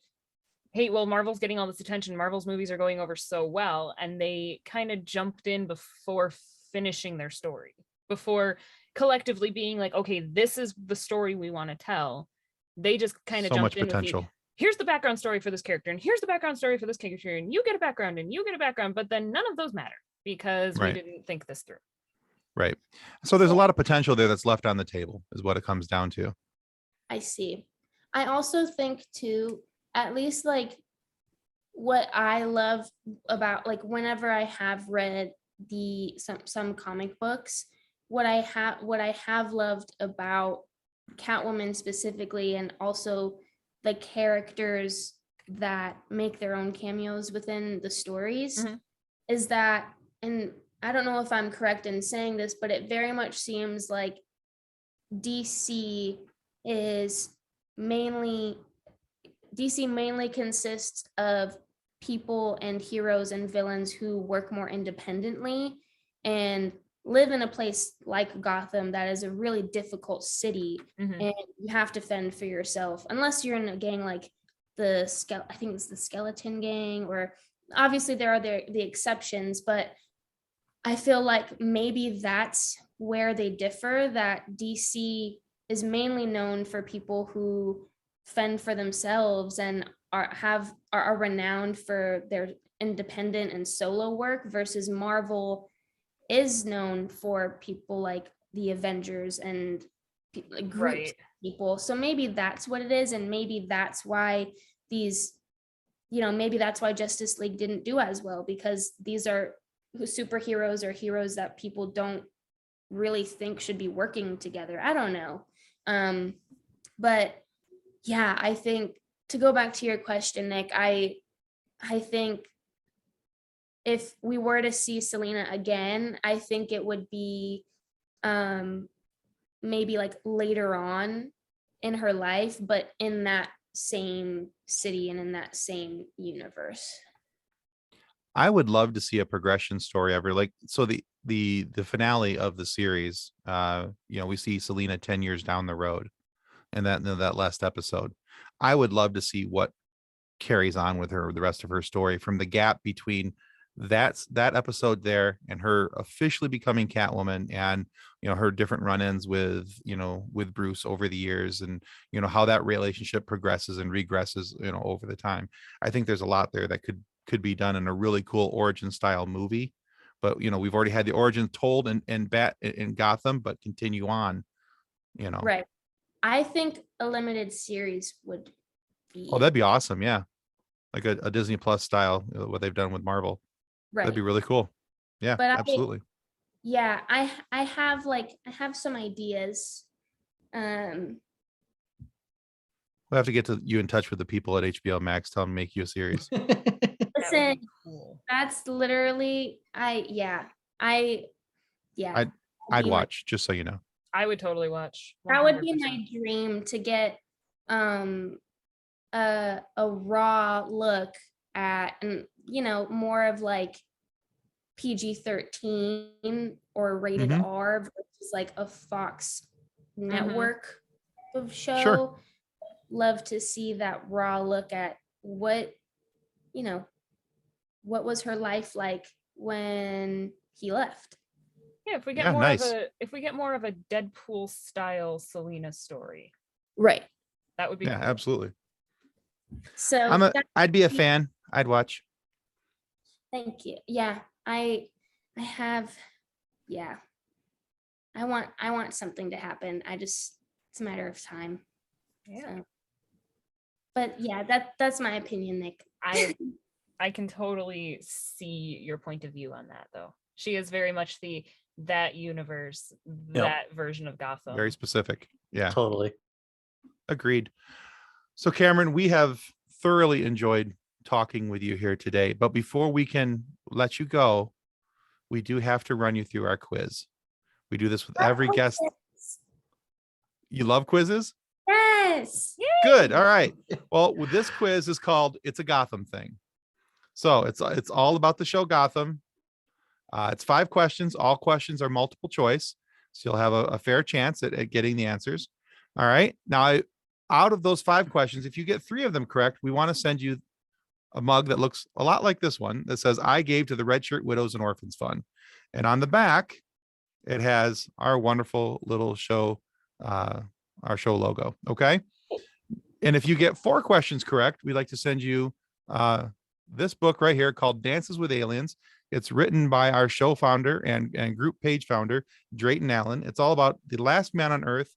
hey, well, Marvel's getting all this attention. Marvel's movies are going over so well. And they kind of jumped in before finishing their story, before collectively being like, okay, this is the story we want to tell. They just kind of So much jumped in potential. with here's the background story for this character, and here's the background story for this character, and you get a background, and you get a background, but then none of those matter because Right. we didn't think this through. Right. So there's a lot of potential there that's left on the table, is what it comes down to. I see. I also think too, at least like what I love about, like, whenever I have read some comic books, what I have loved about Catwoman specifically, and also the characters that make their own cameos within the stories, Mhm. is that, and I don't know if I'm correct in saying this, but it very much seems like DC mainly consists of people and heroes and villains who work more independently and live in a place like Gotham that is a really difficult city, Mhm. and you have to fend for yourself unless you're in a gang like I think it's the Skeleton Gang, or obviously there are the exceptions, but I feel like maybe that's where they differ, that DC is mainly known for people who fend for themselves and are renowned for their independent and solo work, versus Marvel is known for people like the Avengers and groups Right. of people. So maybe that's what it is, and maybe that's why maybe that's why Justice League didn't do as well, because these are superheroes or heroes that people don't really think should be working together. I don't know. But yeah, I think, to go back to your question, Nick, I think if we were to see Selina again, I think it would be maybe like later on in her life, but in that same city and in that same universe. I would love to see a progression story ever. Like, so the finale of the series, we see Selina 10 years down the road, and that last episode. I would love to see what carries on with her the rest of her story, from the gap between that episode there and her officially becoming Catwoman, and her different run-ins with Bruce over the years, and how that relationship progresses and regresses over the time. I think there's a lot there that could be done in a really cool origin style movie. But we've already had the origin told in Gotham, but continue on. Right. I think a limited series would be. Oh, that'd be awesome. Yeah, like a Disney Plus style, what they've done with Marvel. right. That'd be really cool. Yeah, But absolutely. I have some ideas. We'll have to get you in touch with the people at HBO Max. Tell them to make you a series. Listen, Cool. that's literally I'd be watch, just so you know. I would totally watch. that would be 100%. my dream, to get a raw look at, and more of like PG-13 or rated Mhm. R versus like a Fox network of show. Sure. Love to see that raw look at what was her life like when he left. Yeah, if we get Yeah, more nice. of a Deadpool style Selina story, Right. that would be Yeah, cool. absolutely. So I'd be a fan. I'd watch. thank you. Yeah, I have. Yeah, I want something to happen. It's a matter of time. Yeah. So. But yeah, that's my opinion, Nick. I can totally see your point of view on that, though. She is very much that universe, that version of Gotham. Very specific. Yeah, Totally. agreed. So Cameron, we have thoroughly enjoyed talking with you here today, but before we can let you go, we do have to run you through our quiz. We do this with every guest. You love quizzes? Yes. Good. All right. Well, this quiz is called It's a Gotham Thing. So it's all about the show Gotham. It's 5 questions. All questions are multiple choice, so you'll have a fair chance at getting the answers. All right. Now, out of those 5 questions, if you get 3 of them correct, we want to send you a mug that looks a lot like this one that says, "I gave to the Red Shirt Widows and Orphans Fund." And on the back, it has our wonderful little show, our show logo. Okay. And if you get 4 questions correct, we'd like to send you this book right here called Dances with Aliens. It's written by our show founder and group page founder, Drayton Allen. It's all about the last man on Earth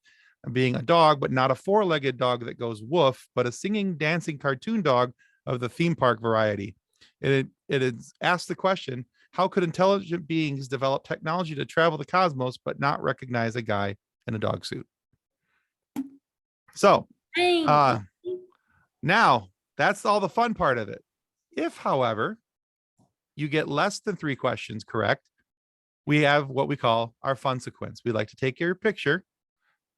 being a dog, but not a 4-legged dog that goes woof, but a singing, dancing cartoon dog of the theme park variety. It is asked the question, how could intelligent beings develop technology to travel the cosmos but not recognize a guy in a dog suit? So now that's all the fun part of it. If, however, you get less than 3 questions correct, we have what we call our fun sequence. We like to take your picture,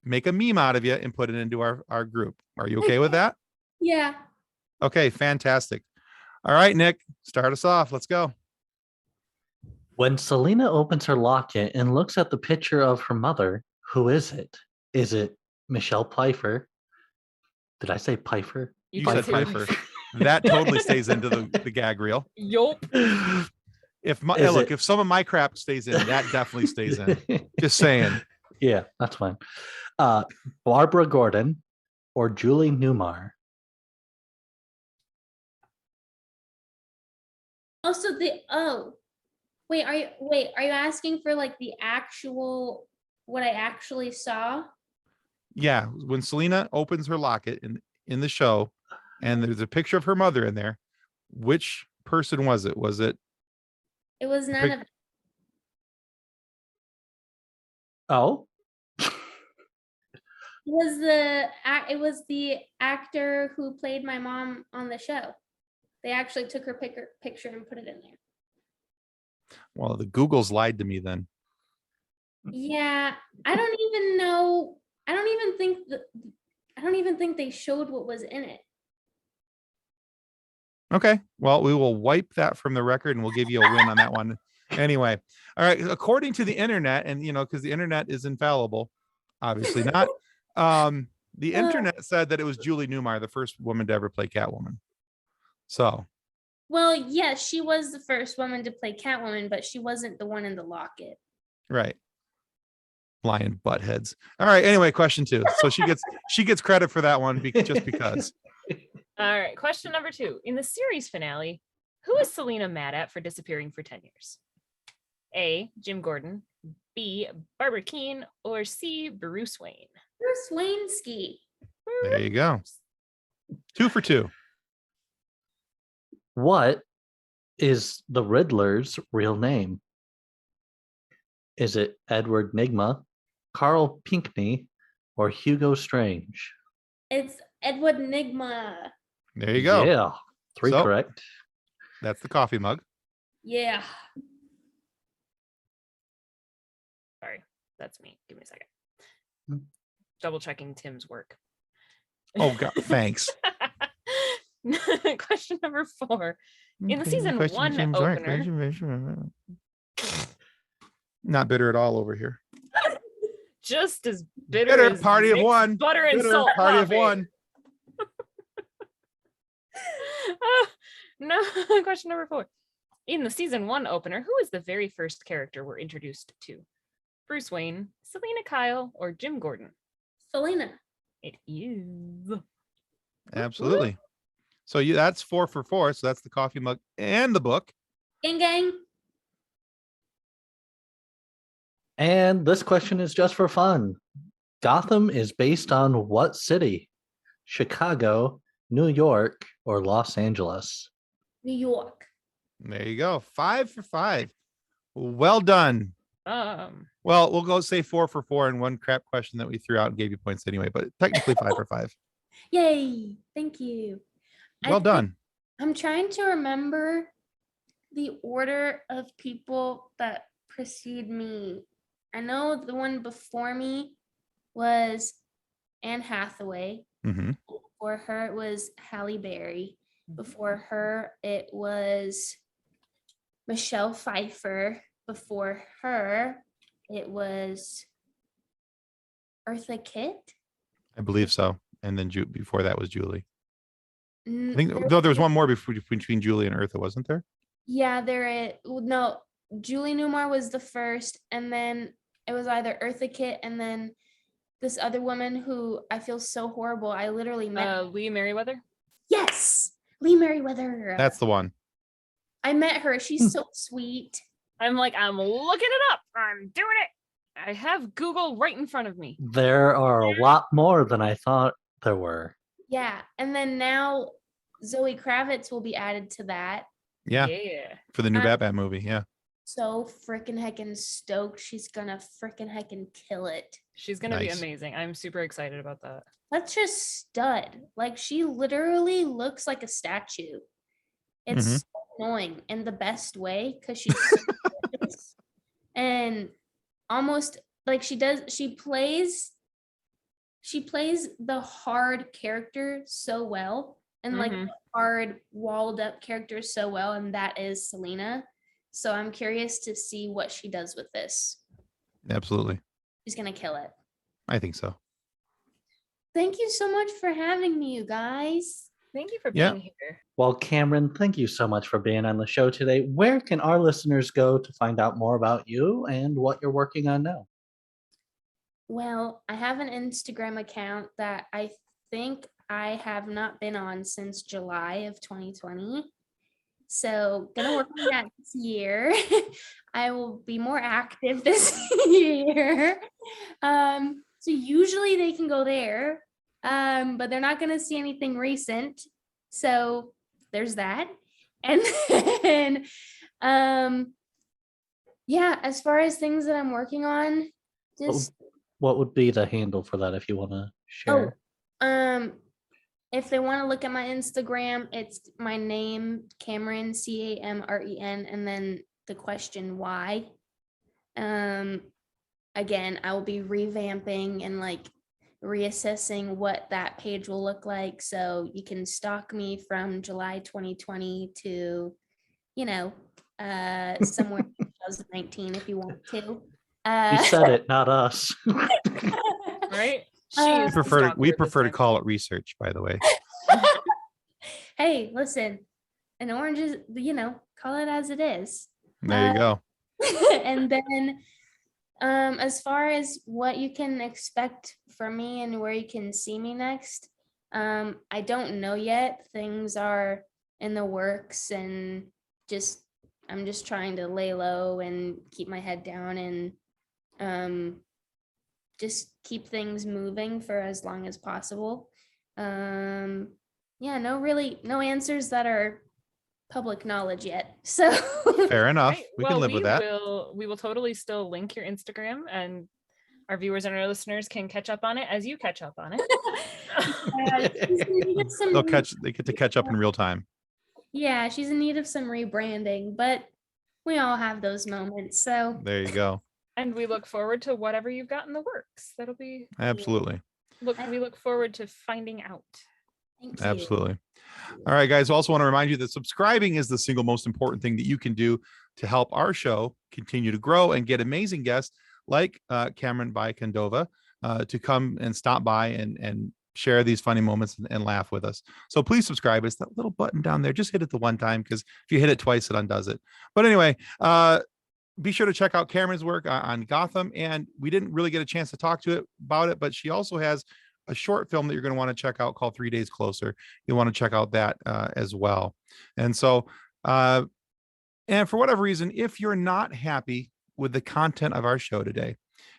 make a meme out of you, and put it into our group. Are you okay with that? Yeah. Okay, fantastic. All right, Nick, start us off. Let's go. When Selina opens her locket and looks at the picture of her mother, who is it? Is it Michelle Pfeiffer? Did I say Pfeiffer? You said Pfeiffer. That totally stays into the gag reel. Yup. If some of my crap stays in, that definitely stays in. Just saying. Yeah, that's fine. Barbara Gordon or Julie Newmar? Also, wait, are you asking for like the actual, what I actually saw? Yeah, when Selina opens her locket in the show, and there's a picture of her mother in there, which person was it? Was it? It was none of. Oh, It was the actor who played my mom on the show. They actually took her picture and put it in there. Well, the Googles lied to me then. Yeah, I don't even know. I don't even think they showed what was in it. Okay. Well, we will wipe that from the record and we'll give you a win on that one. Anyway. All right. According to the internet, and because the internet is infallible, obviously not. The internet said that it was Julie Newmar, the first woman to ever play Catwoman. So. Well, yeah, she was the first woman to play Catwoman, but she wasn't the one in the locket. Right. Lion butt heads. All right. Anyway, question 2. So she gets credit for that one just because. All right. Question number 2. In the series finale, who is Selina mad at for disappearing for 10 years? A. Jim Gordon. B. Barbara Keene. Or C. Bruce Wayne. Bruce Wayne-ski. There you go. 2 for 2. What is the Riddler's real name? Is it Edward Nygma, Carl Pinkney, or Hugo Strange? It's Edward Nygma. There you go. Yeah, 3 So, correct. That's the coffee mug. Yeah. Sorry, that's me. Give me a second. Double checking Tim's work. Oh, God. Thanks. Question number 4. In the season 1 opener, not bitter at all over here. just as bitter as party of mixed one. butter and Bitter salt party of coffee. one. No, question number 4. In the season 1 opener, who is the very first character we're introduced to? Bruce Wayne, Selina Kyle, or Jim Gordon? Selina. It is. Absolutely. So that's 4 for 4. So that's the coffee mug and the book. Gang gang. And this question is just for fun. Gotham is based on what city? Chicago, New York, or Los Angeles? New York. There you go. 5 for 5. Well done. Well, we'll go say 4 for 4 and one crap question that we threw out and gave you points anyway, but technically 5 for 5. Yay. Thank you. Well done. I'm trying to remember the order of people that precede me. I know the one before me was Anne Hathaway. Mm-hmm. Before her, it was Halle Berry. Before her, it was Michelle Pfeiffer. Before her, it was Eartha Kitt. I believe so. And then before that was Julie. I I think there was one more between Julie and Eartha, wasn't there? Yeah, there is. No, Julie Newmar was the first, and then it was either Eartha Kitt and then this other woman who I feel so horrible. I literally met. Lee Merriweather. Yes, Lee Merriweather. That's the one. I met her. She's so sweet. I'm looking it up. I'm doing it. I have Google right in front of me. There are a lot more than I thought there were. Yeah, and then now Zoe Kravitz will be added to that. Yeah. For the new Batman movie. Yeah. So freaking heckin' stoked. She's gonna freaking heckin' kill it. She's gonna be amazing. I'm super excited about that. That's just stud. Like, she literally looks like a statue. It's so annoying in the best way because she's so gorgeous. And almost like she plays the hard character so well, and like the hard walled up character so well, and that is Selina. So I'm curious to see what she does with this. Absolutely. She's gonna kill it. I think so. Thank you so much for having me, you guys. Thank you for being here. Well, Camren, thank you so much for being on the show today. Where can our listeners go to find out more about you and what you're working on now? Well, I have an Instagram account that I think I have not been on since July of 2020. So gonna work on that this year. I will be more active this year. So usually they can go there, but they're not gonna see anything recent. So there's that. And then, yeah, as far as things that I'm working on, just what would be the handle for that if you want to share? If they want to look at my Instagram, it's my name, Camren, Camren, and then the question why. Again, I will be revamping and like reassessing what that page will look like. So you can stalk me from July 2020 to, somewhere in 2019 if you want to. You said it, not us. Right? Uh, We prefer to call it research, by the way. Hey, listen, an orange is, call it as it is. There you go. And then as far as what you can expect from me and where you can see me next, I don't know yet. Things are in the works, and I'm just trying to lay low and keep my head down and just keep things moving for as long as possible. No answers that are public knowledge yet. So Fair enough. Right. We can live with that. We will totally still link your Instagram, and our viewers and our listeners can catch up on it as you catch up on it. They get to catch up in real time. Yeah, she's in need of some rebranding, but we all have those moments. So There you go. And we look forward to whatever you've got in the works. That'll be Absolutely. we look forward to finding out. thank you. Absolutely. All right, guys. Also want to remind you that subscribing is the single most important thing that you can do to help our show continue to grow and get amazing guests like Camren Bicondova to come and stop by and share these funny moments and laugh with us. So please subscribe. It's that little button down there. Just hit it the one time, because if you hit it twice, it undoes it. But anyway, be sure to check out Camren's work on Gotham. And we didn't really get a chance to talk to it about it, but she also has a short film that you're going to want to check out called 3 Days Closer. You'll want to check out that as well. And so, and for whatever reason, if you're not happy with the content of our show today,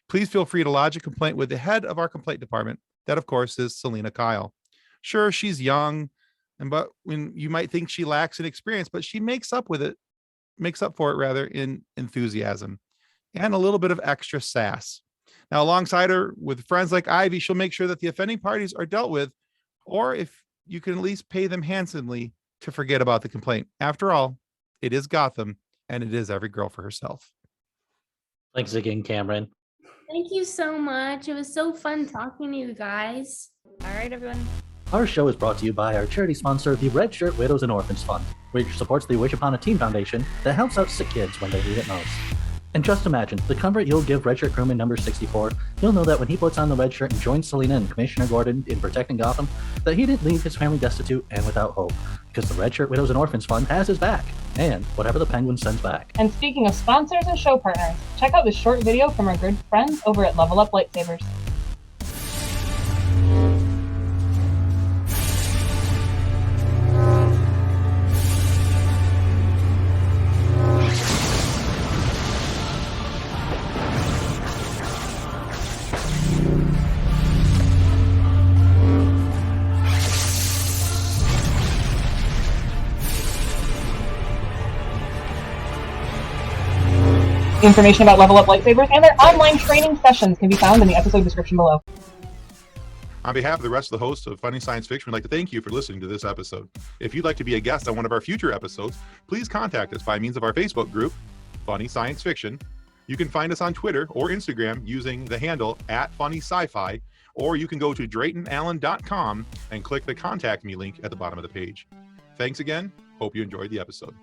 please feel free to lodge a complaint with the head of our complaint department. That, of course, is Selina Kyle. Sure, she's young, but when you might think she lacks in experience, but she makes up for it in enthusiasm and a little bit of extra sass. Now, alongside her, with friends like Ivy, she'll make sure that the offending parties are dealt with, or if you can at least pay them handsomely to forget about the complaint. After all, it is Gotham, and it is every girl for herself. Thanks again, Camren. Thank you so much. It was so fun talking to you guys. All right, everyone. Our show is brought to you by our charity sponsor, the Red Shirt Widows and Orphans Fund, which supports the Wish Upon a Teen Foundation that helps out sick kids when they need it most. And just imagine, the comfort you'll give Red Shirt crewman number 64, you'll know that when he puts on the red shirt and joins Selina and Commissioner Gordon in protecting Gotham, that he didn't leave his family destitute and without hope, because the Red Shirt Widows and Orphans Fund has his back, and whatever the Penguin sends back. And speaking of sponsors and show partners, check out this short video from our good friends over at Level Up Lightsabers. Information about Level Up Lightsabers and their online training sessions can be found in the episode description below. On behalf of the rest of the hosts of Funny Science Fiction, we'd like to thank you for listening to this episode. If you'd like to be a guest on one of our future episodes, please contact us by means of our Facebook group, Funny Science Fiction. You can find us on Twitter or Instagram using the handle @FunnySci-Fi, or you can go to DraytonAllen.com and click the Contact Me link at the bottom of the page. Thanks again. Hope you enjoyed the episode.